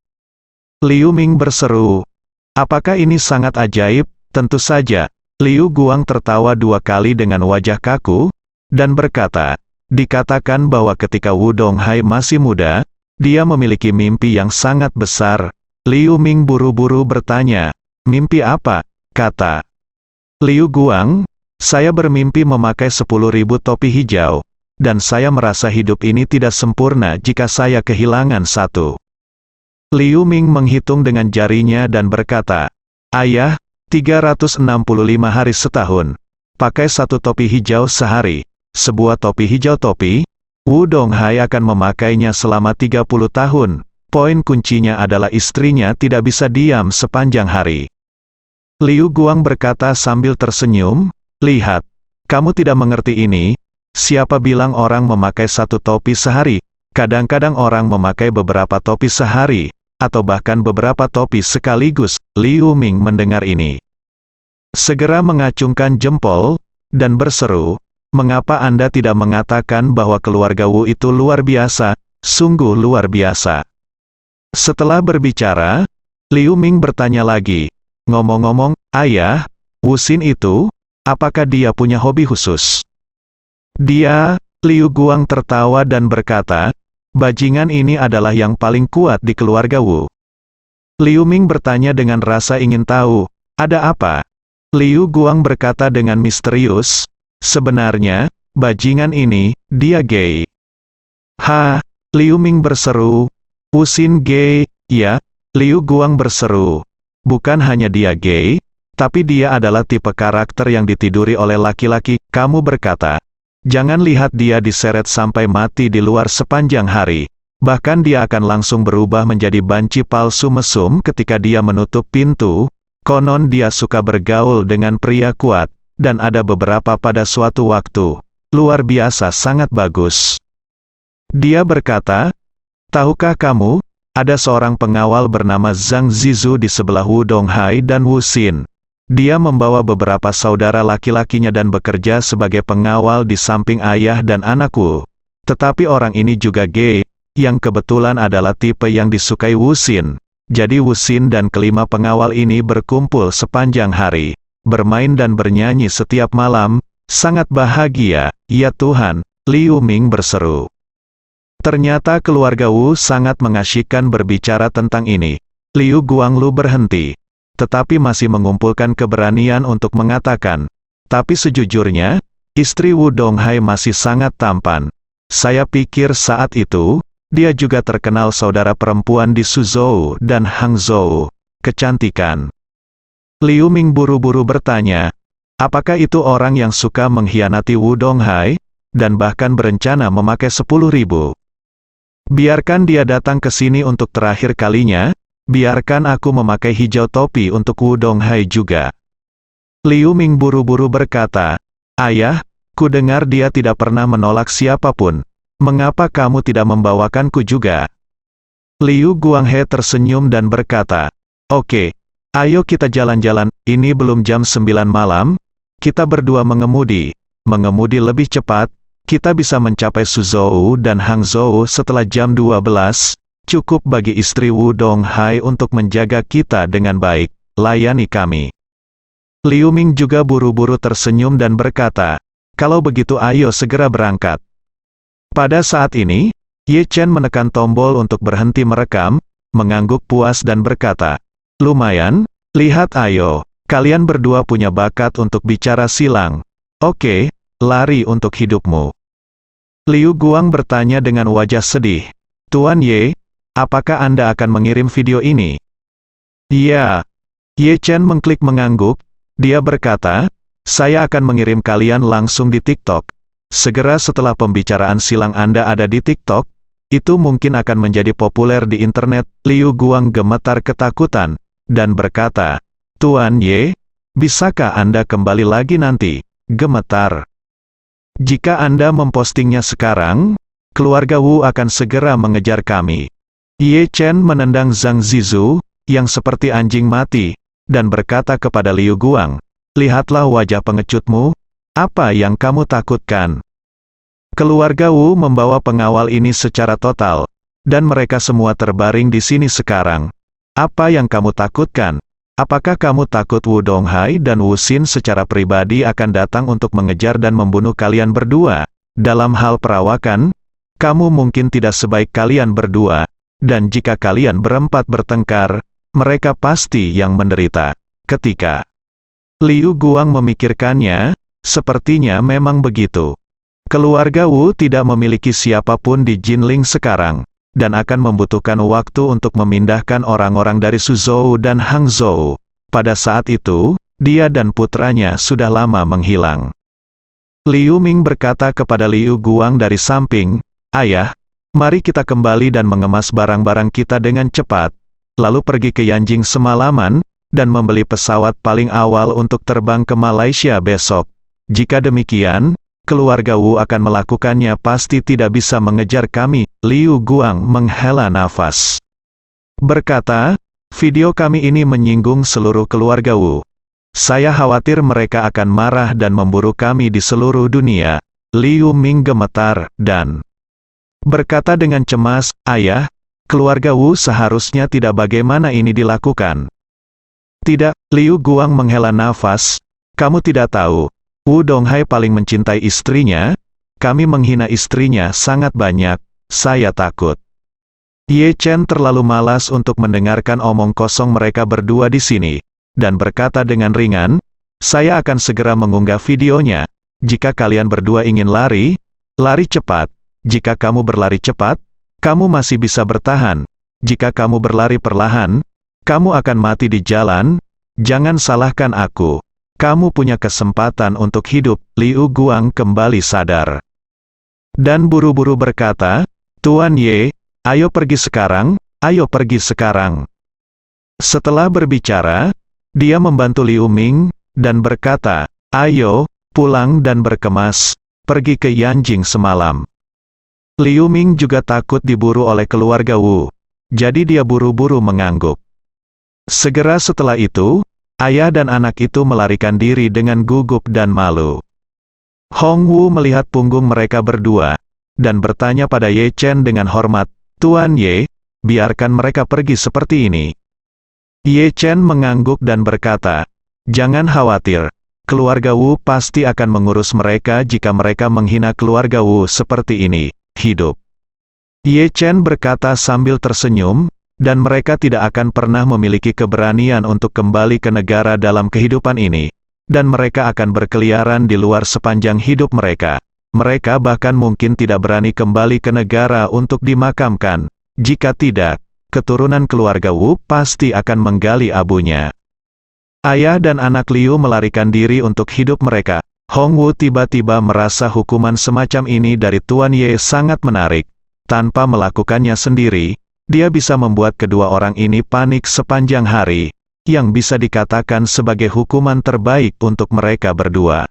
Liu Ming berseru, "Apakah ini sangat ajaib?" "Tentu saja." Liu Guang tertawa 2 kali dengan wajah kaku, dan berkata, "Dikatakan bahwa ketika Wu Donghai masih muda, dia memiliki mimpi yang sangat besar." Liu Ming buru-buru bertanya, "Mimpi apa?" Kata Liu Guang, "Saya bermimpi memakai 10.000 topi hijau, dan saya merasa hidup ini tidak sempurna jika saya kehilangan satu." Liu Ming menghitung dengan jarinya dan berkata, "Ayah, 365 hari setahun. Pakai 1 topi hijau sehari. Sebuah topi hijau topi, Wu Donghai akan memakainya selama 30 tahun. Poin kuncinya adalah istrinya tidak bisa diam sepanjang hari." Liu Guang berkata sambil tersenyum, "Lihat, kamu tidak mengerti ini. Siapa bilang orang memakai 1 topi sehari? Kadang-kadang orang memakai beberapa topi sehari, atau bahkan beberapa topi sekaligus." Liu Ming mendengar ini, segera mengacungkan jempol, dan berseru, "Mengapa Anda tidak mengatakan bahwa keluarga Wu itu luar biasa, sungguh luar biasa?" Setelah berbicara, Liu Ming bertanya lagi, "Ngomong-ngomong, ayah, Wu Xin itu, apakah dia punya hobi khusus?" "Dia," Liu Guang tertawa dan berkata, "bajingan ini adalah yang paling kuat di keluarga Wu." Liu Ming bertanya dengan rasa ingin tahu, "Ada apa?" Liu Guang berkata dengan misterius, "Sebenarnya, bajingan ini, dia gay." "Ha!" Liu Ming berseru, "Wu Xin gay, ya?" Liu Guang berseru, "Bukan hanya dia gay, tapi dia adalah tipe karakter yang ditiduri oleh laki-laki." Kamu berkata, "Jangan lihat dia diseret sampai mati di luar sepanjang hari. Bahkan dia akan langsung berubah menjadi banci palsu mesum ketika dia menutup pintu. Konon dia suka bergaul dengan pria kuat, dan ada beberapa pada suatu waktu. Luar biasa sangat bagus." Dia berkata, "Tahukah kamu, ada seorang pengawal bernama Zhang Zizu di sebelah Wu Donghai dan Wu Xin. Dia membawa beberapa saudara laki-lakinya dan bekerja sebagai pengawal di samping ayah dan anakku. Tetapi orang ini juga gay, yang kebetulan adalah tipe yang disukai Wu Xin. Jadi Wuxin dan kelima pengawal ini berkumpul sepanjang hari, bermain dan bernyanyi setiap malam, sangat bahagia, ya Tuhan, Liu Ming berseru. Ternyata keluarga Wu sangat mengasyikkan berbicara tentang ini. Liu Guanglu berhenti, tetapi masih mengumpulkan keberanian untuk mengatakan, tapi sejujurnya, istri Wu Donghai masih sangat tampan. Saya pikir saat itu, dia juga terkenal saudara perempuan di Suzhou dan Hangzhou, kecantikan. Liu Ming buru-buru bertanya, apakah itu orang yang suka mengkhianati Wu Donghai, dan bahkan berencana memakai 10.000? Biarkan dia datang ke sini untuk terakhir kalinya, biarkan aku memakai hijau topi untuk Wu Donghai juga. Liu Ming buru-buru berkata, ayah, ku dengar dia tidak pernah menolak siapapun. Mengapa kamu tidak membawakanku juga? Liu Guanghe tersenyum dan berkata, oke, ayo kita jalan-jalan, ini belum jam 9 malam, kita berdua mengemudi lebih cepat, kita bisa mencapai Suzhou dan Hangzhou setelah jam 12, cukup bagi istri Wu Donghai untuk menjaga kita dengan baik, layani kami. Liu Ming juga buru-buru tersenyum dan berkata, kalau begitu ayo segera berangkat. Pada saat ini, Ye Chen menekan tombol untuk berhenti merekam, mengangguk puas dan berkata, lumayan, lihat ayo, kalian berdua punya bakat untuk bicara silang. Oke, lari untuk hidupmu. Liu Guang bertanya dengan wajah sedih, Tuan Ye, apakah Anda akan mengirim video ini? Iya. Ye Chen mengklik mengangguk, dia berkata, saya akan mengirim kalian langsung di TikTok. Segera setelah pembicaraan silang Anda ada di TikTok, itu mungkin akan menjadi populer di internet. Liu Guang gemetar ketakutan, dan berkata, Tuan Ye, bisakah Anda kembali lagi nanti? Gemetar. Jika Anda mempostingnya sekarang, keluarga Wu akan segera mengejar kami. Ye Chen menendang Zhang Zizu, yang seperti anjing mati, dan berkata kepada Liu Guang, lihatlah wajah pengecutmu, apa yang kamu takutkan? Keluarga Wu membawa pengawal ini secara total, dan mereka semua terbaring di sini sekarang. Apa yang kamu takutkan? Apakah kamu takut Wu Donghai dan Wu Xin secara pribadi akan datang untuk mengejar dan membunuh kalian berdua? Dalam hal perawakan, kamu mungkin tidak sebaik kalian berdua, dan jika kalian berempat bertengkar, mereka pasti yang menderita. Ketika Liu Guang memikirkannya, sepertinya memang begitu. Keluarga Wu tidak memiliki siapapun di Jinling sekarang, dan akan membutuhkan waktu untuk memindahkan orang-orang dari Suzhou dan Hangzhou. Pada saat itu, dia dan putranya sudah lama menghilang. Liu Ming berkata kepada Liu Guang dari samping, ayah, mari kita kembali dan mengemas barang-barang kita dengan cepat, lalu pergi ke Yanjing semalaman, dan membeli pesawat paling awal untuk terbang ke Malaysia besok. Jika demikian, keluarga Wu akan melakukannya pasti tidak bisa mengejar kami. Liu Guang menghela nafas. Berkata, video kami ini menyinggung seluruh keluarga Wu. Saya khawatir mereka akan marah dan memburu kami di seluruh dunia. Liu Ming gemetar, dan berkata dengan cemas, ayah, keluarga Wu seharusnya tidak bagaimana ini dilakukan. Tidak, Liu Guang menghela nafas, kamu tidak tahu. Wu Donghai paling mencintai istrinya, kami menghina istrinya sangat banyak, saya takut. Ye Chen terlalu malas untuk mendengarkan omong kosong mereka berdua di sini, dan berkata dengan ringan, saya akan segera mengunggah videonya. Jika kalian berdua ingin lari, lari cepat. Jika kamu berlari cepat, kamu masih bisa bertahan. Jika kamu berlari perlahan, kamu akan mati di jalan. Jangan salahkan aku. Kamu punya kesempatan untuk hidup. Liu Guang kembali sadar. Dan buru-buru berkata, Tuan Ye, ayo pergi sekarang, ayo pergi sekarang. Setelah berbicara, dia membantu Liu Ming, dan berkata, ayo, pulang dan berkemas, pergi ke Yanjing semalam. Liu Ming juga takut diburu oleh keluarga Wu, jadi dia buru-buru mengangguk. Segera setelah itu, ayah dan anak itu melarikan diri dengan gugup dan malu. Hong Wu melihat punggung mereka berdua, dan bertanya pada Ye Chen dengan hormat, Tuan Ye, biarkan mereka pergi seperti ini. Ye Chen mengangguk dan berkata, "Jangan khawatir, keluarga Wu pasti akan mengurus mereka jika mereka menghina keluarga Wu seperti ini, hidup." Ye Chen berkata sambil tersenyum, dan mereka tidak akan pernah memiliki keberanian untuk kembali ke negara dalam kehidupan ini, dan mereka akan berkeliaran di luar sepanjang hidup mereka. Mereka bahkan mungkin tidak berani kembali ke negara untuk dimakamkan. Jika tidak, keturunan keluarga Wu pasti akan menggali abunya. Ayah dan anak Liu melarikan diri untuk hidup mereka. Hong Wu tiba-tiba merasa hukuman semacam ini dari Tuan Ye sangat menarik. Tanpa melakukannya sendiri, dia bisa membuat kedua orang ini panik sepanjang hari, yang bisa dikatakan sebagai hukuman terbaik untuk mereka berdua.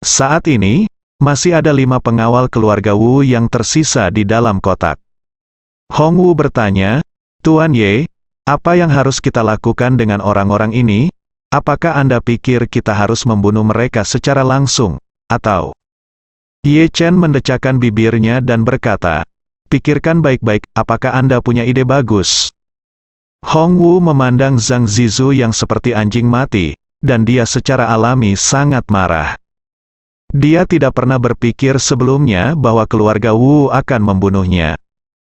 Saat ini, masih ada 5 pengawal keluarga Wu yang tersisa di dalam kotak. Hong Wu bertanya, "Tuan Ye, apa yang harus kita lakukan dengan orang-orang ini? Apakah Anda pikir kita harus membunuh mereka secara langsung, atau?" Ye Chen mendecakkan bibirnya dan berkata, "Pikirkan baik-baik, apakah Anda punya ide bagus?" Hong Wu memandang Zhang Zizu yang seperti anjing mati, dan dia secara alami sangat marah. Dia tidak pernah berpikir sebelumnya bahwa keluarga Wu akan membunuhnya.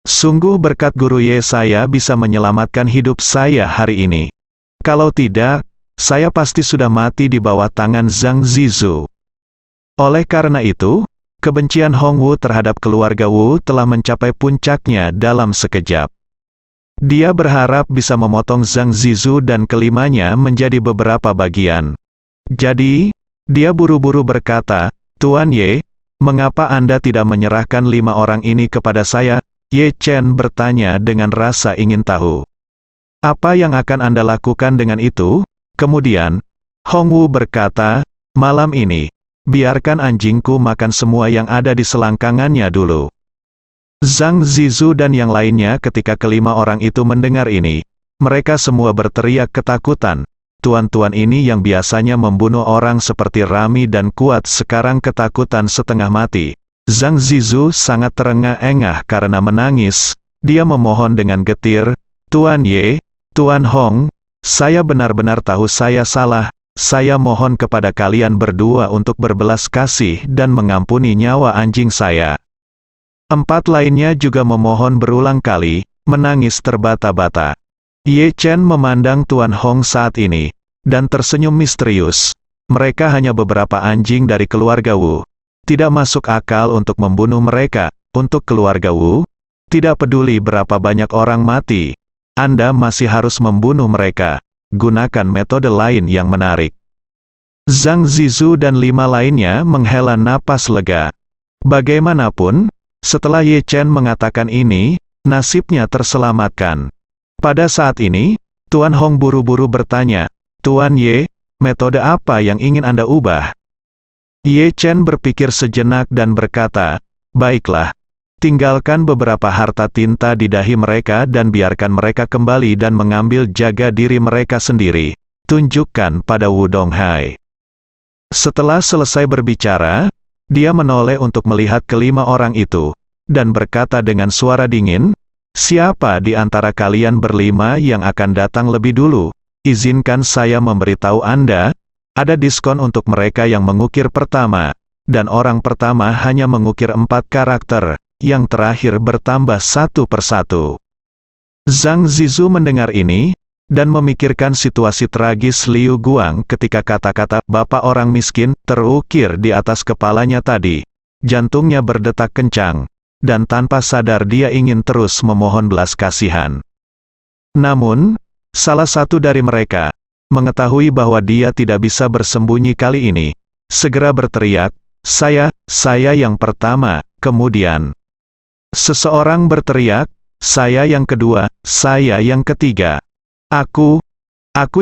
Sungguh berkat guru Ye saya bisa menyelamatkan hidup saya hari ini. Kalau tidak, saya pasti sudah mati di bawah tangan Zhang Zizu. Oleh karena itu, kebencian Hong Wu terhadap keluarga Wu telah mencapai puncaknya dalam sekejap. Dia berharap bisa memotong Zhang Zizu dan kelimanya menjadi beberapa bagian. Jadi, dia buru-buru berkata, "Tuan Ye, mengapa Anda tidak menyerahkan 5 orang ini kepada saya?" Ye Chen bertanya dengan rasa ingin tahu. "Apa yang akan Anda lakukan dengan itu?" Kemudian, Hong Wu berkata, "Malam ini, biarkan anjingku makan semua yang ada di selangkangannya dulu." Zhang Zizu dan yang lainnya ketika kelima orang itu mendengar ini, mereka semua berteriak ketakutan. Tuan-tuan ini yang biasanya membunuh orang seperti Rami dan kuat sekarang ketakutan setengah mati. Zhang Zizu sangat terengah-engah karena menangis. Dia memohon dengan getir, "Tuan Ye, Tuan Hong, saya benar-benar tahu saya salah. Saya mohon kepada kalian berdua untuk berbelas kasih dan mengampuni nyawa anjing saya." 4 lainnya juga memohon berulang kali, menangis terbata-bata. Ye Chen memandang Tuan Hong saat ini, dan tersenyum misterius. Mereka hanya beberapa anjing dari keluarga Wu. Tidak masuk akal untuk membunuh mereka. Untuk keluarga Wu, tidak peduli berapa banyak orang mati, Anda masih harus membunuh mereka. Gunakan metode lain yang menarik. Zhang Zizu dan 5 lainnya menghela napas lega. Bagaimanapun, setelah Ye Chen mengatakan ini, nasibnya terselamatkan. Pada saat ini, Tuan Hong buru-buru bertanya, "Tuan Ye, metode apa yang ingin Anda ubah?" Ye Chen berpikir sejenak dan berkata, "Baiklah, tinggalkan beberapa harta tinta di dahi mereka dan biarkan mereka kembali dan mengambil jaga diri mereka sendiri. Tunjukkan pada Wu Donghai." Setelah selesai berbicara, dia menoleh untuk melihat kelima orang itu, dan berkata dengan suara dingin, "Siapa di antara kalian berlima yang akan datang lebih dulu? Izinkan saya memberitahu Anda, ada diskon untuk mereka yang mengukir pertama, dan orang pertama hanya mengukir 4 karakter, yang terakhir bertambah 1 persatu." Zhang Zizu mendengar ini, dan memikirkan situasi tragis Liu Guang ketika kata-kata "bapak orang miskin" terukir di atas kepalanya tadi. Jantungnya berdetak kencang, dan tanpa sadar dia ingin terus memohon belas kasihan. Namun, salah satu dari mereka, mengetahui bahwa dia tidak bisa bersembunyi kali ini, segera berteriak, saya yang pertama." Kemudian, seseorang berteriak, "Saya yang kedua, saya yang ketiga. Aku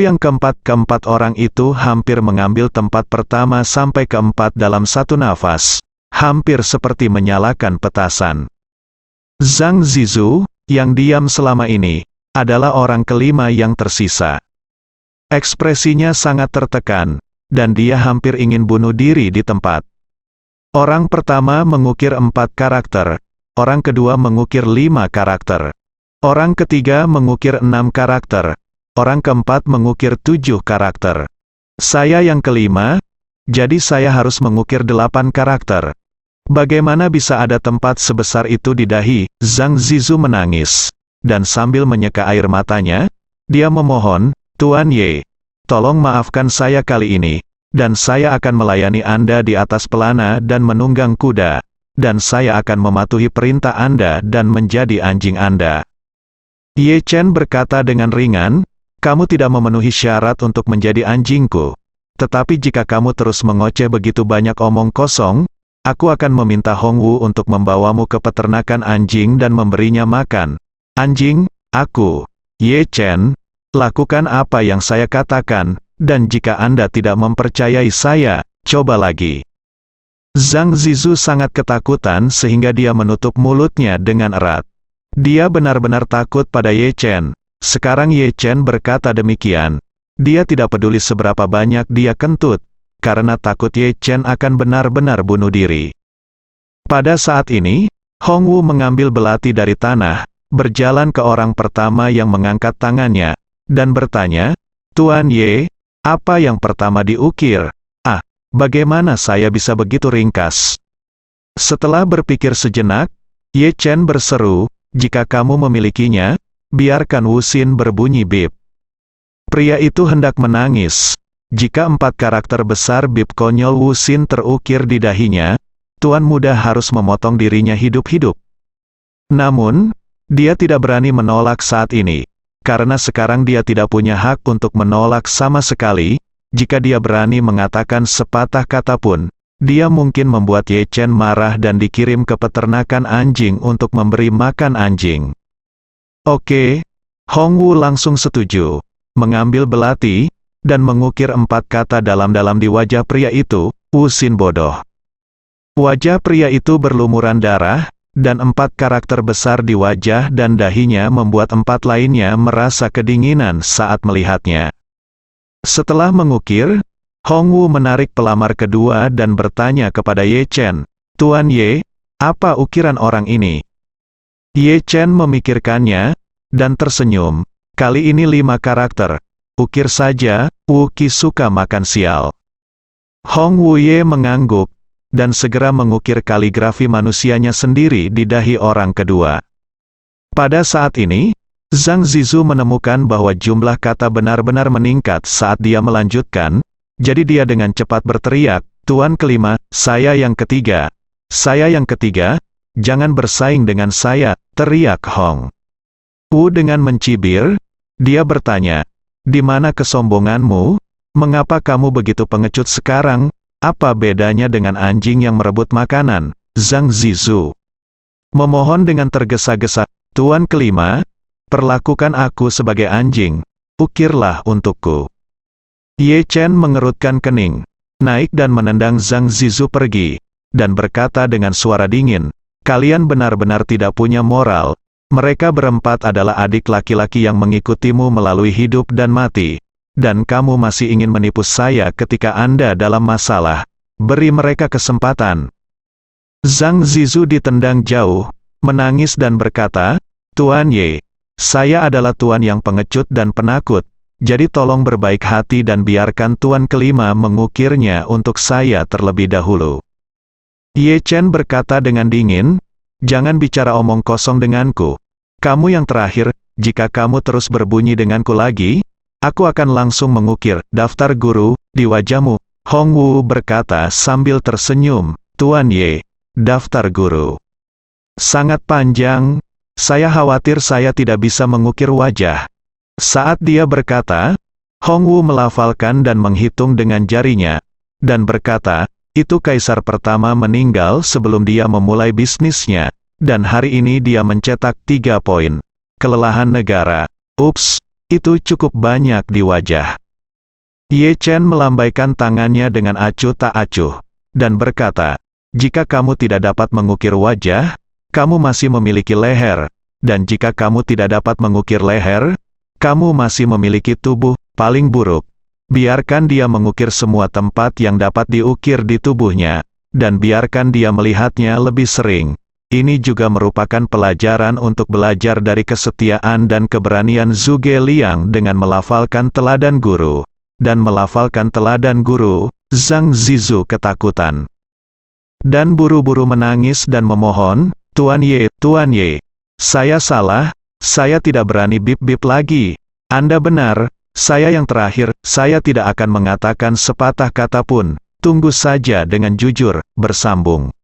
yang keempat." Keempat orang itu hampir mengambil tempat pertama sampai keempat dalam satu nafas, hampir seperti menyalakan petasan. Zhang Zizu, yang diam selama ini, adalah orang kelima yang tersisa. Ekspresinya sangat tertekan, dan dia hampir ingin bunuh diri di tempat. Orang pertama mengukir 4 karakter, orang kedua mengukir 5 karakter. Orang ketiga mengukir 6 karakter. Orang keempat mengukir 7 karakter. Saya yang kelima, jadi saya harus mengukir 8 karakter. Bagaimana bisa ada tempat sebesar itu di dahi? Zhang Zizu menangis. Dan sambil menyeka air matanya, dia memohon, Tuan Ye, tolong maafkan saya kali ini, dan saya akan melayani Anda di atas pelana dan menunggang kuda, dan saya akan mematuhi perintah Anda dan menjadi anjing Anda. Ye Chen berkata dengan ringan, kamu tidak memenuhi syarat untuk menjadi anjingku. Tetapi jika kamu terus mengoceh begitu banyak omong kosong, aku akan meminta Hongwu untuk membawamu ke peternakan anjing dan memberinya makan. Anjing, aku, Ye Chen, lakukan apa yang saya katakan, dan jika Anda tidak mempercayai saya, coba lagi. Zhang Zizu sangat ketakutan sehingga dia menutup mulutnya dengan erat. Dia benar-benar takut pada Ye Chen. Sekarang Ye Chen berkata demikian. Dia tidak peduli seberapa banyak dia kentut, karena takut Ye Chen akan benar-benar bunuh diri. Pada saat ini, Hongwu mengambil belati dari tanah, berjalan ke orang pertama yang mengangkat tangannya, dan bertanya, Tuan Ye, apa yang pertama diukir? Ah, bagaimana saya bisa begitu ringkas? Setelah berpikir sejenak, Ye Chen berseru, jika kamu memilikinya, biarkan Wuxin berbunyi bip. Pria itu hendak menangis. Jika 4 karakter besar bip konyol Wuxin terukir di dahinya, Tuan Muda harus memotong dirinya hidup-hidup. Namun, dia tidak berani menolak saat ini, karena sekarang dia tidak punya hak untuk menolak sama sekali. Jika dia berani mengatakan sepatah kata pun, dia mungkin membuat Ye Chen marah dan dikirim ke peternakan anjing untuk memberi makan anjing. Oke, Hongwu langsung setuju, mengambil belati, dan mengukir 4 kata dalam-dalam di wajah pria itu, Wuxin bodoh. Wajah pria itu berlumuran darah, dan 4 karakter besar di wajah dan dahinya membuat 4 lainnya merasa kedinginan saat melihatnya. Setelah mengukir, Hongwu menarik pelamar kedua dan bertanya kepada Ye Chen, Tuan Ye, apa ukiran orang ini? Ye Chen memikirkannya, dan tersenyum. Kali ini 5 karakter. Ukir saja, Wuki suka makan sial. Hongwu Ye mengangguk, dan segera mengukir kaligrafi manusianya sendiri di dahi orang kedua. Pada saat ini, Zhang Zizu menemukan bahwa jumlah kata benar-benar meningkat saat dia melanjutkan, jadi dia dengan cepat berteriak, Tuan kelima, saya yang ketiga. Saya yang ketiga, jangan bersaing dengan saya, teriak Hong Wu dengan mencibir. Dia bertanya, di mana kesombonganmu? Mengapa kamu begitu pengecut sekarang? Apa bedanya dengan anjing yang merebut makanan? Zhang Zizu memohon dengan tergesa-gesa, Tuan kelima, perlakukan aku sebagai anjing, ukirlah untukku. Ye Chen mengerutkan kening, naik dan menendang Zhang Zizu pergi, dan berkata dengan suara dingin, kalian benar-benar tidak punya moral. Mereka berempat adalah adik laki-laki yang mengikutimu melalui hidup dan mati. Dan kamu masih ingin menipu saya ketika Anda dalam masalah. Beri mereka kesempatan. Zhang Zizu ditendang jauh, menangis dan berkata, Tuan Ye, saya adalah tuan yang pengecut dan penakut. Jadi tolong berbaik hati dan biarkan tuan kelima mengukirnya untuk saya terlebih dahulu. Ye Chen berkata dengan dingin, jangan bicara omong kosong denganku. Kamu yang terakhir, jika kamu terus berbunyi denganku lagi, aku akan langsung mengukir daftar guru di wajahmu. Hongwu berkata sambil tersenyum, Tuan Ye, daftar guru sangat panjang, saya khawatir saya tidak bisa mengukir wajah. Saat dia berkata, Hongwu melafalkan dan menghitung dengan jarinya, dan berkata, itu kaisar pertama meninggal sebelum dia memulai bisnisnya. Dan hari ini dia mencetak 3 poin. Kelelahan negara. Ups, itu cukup banyak di wajah. Ye Chen melambaikan tangannya dengan acuh tak acuh, dan berkata, jika kamu tidak dapat mengukir wajah, kamu masih memiliki leher, dan jika kamu tidak dapat mengukir leher, kamu masih memiliki tubuh paling buruk. Biarkan dia mengukir semua tempat yang dapat diukir di tubuhnya, dan biarkan dia melihatnya lebih sering. Ini juga merupakan pelajaran untuk belajar dari kesetiaan dan keberanian Zhuge Liang dengan melafalkan teladan guru. Dan melafalkan teladan guru, Zhang Zizu ketakutan. Dan buru-buru menangis dan memohon, Tuan Ye, saya salah, saya tidak berani bip-bip lagi. Anda benar, saya yang terakhir, saya tidak akan mengatakan sepatah kata pun. Tunggu saja dengan jujur, bersambung.